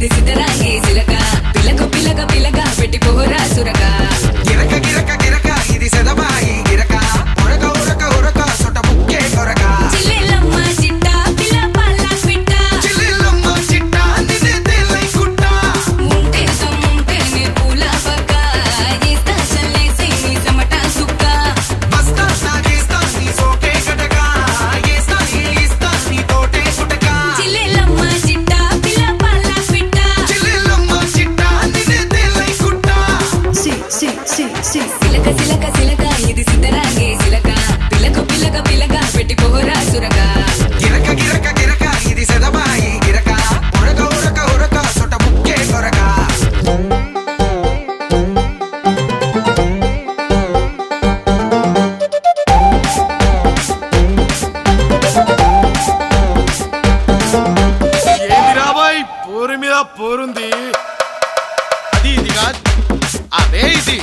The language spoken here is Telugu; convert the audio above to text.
ఇది సిద్ధరాగే సిలక పిలక పిలక పిలక పెట్టి పోరా సురక గిరక గిరక గిరక ఇది సెదబాయి గిరక ఉరక ఉరక ఉరక సొట ముక్కే కొరక చిల్లెలమ్మ చిట్ట పిల్ల పల్ల పిట్ట చిల్లెలమ్మ చిట్ట నిన్నే తేలై కుట్ట ముంటే సొమ్ముంటేనే పూల పక్క ఏస్తా చల్లేసి నీ సమట సుక్క బస్తా సాగేస్తా నీ సోకే గటక ఏస్తా ఇస్తా నీ తోటే గుటక చిల్లెలమ్మ చిట్ట పిల్ల పల్ల పిట్ట చిల్లెలమ్మ చిట్ట నిన్నే తేలై కుట్ట సిలక సిలక సిలక ఇది సిద్ధరాగే సిలక పిలక పిలక పిలక పెట్టి పోరా సురక గిరక గిరక గిరక ఇది సెదబాయి గిరక ఉరక ఉరక ఉరక సొట ముక్కే కొరక ఏందిరా బాయ్ పోరు మీద పోరుంది అది ఇది కాదు అదే ఇది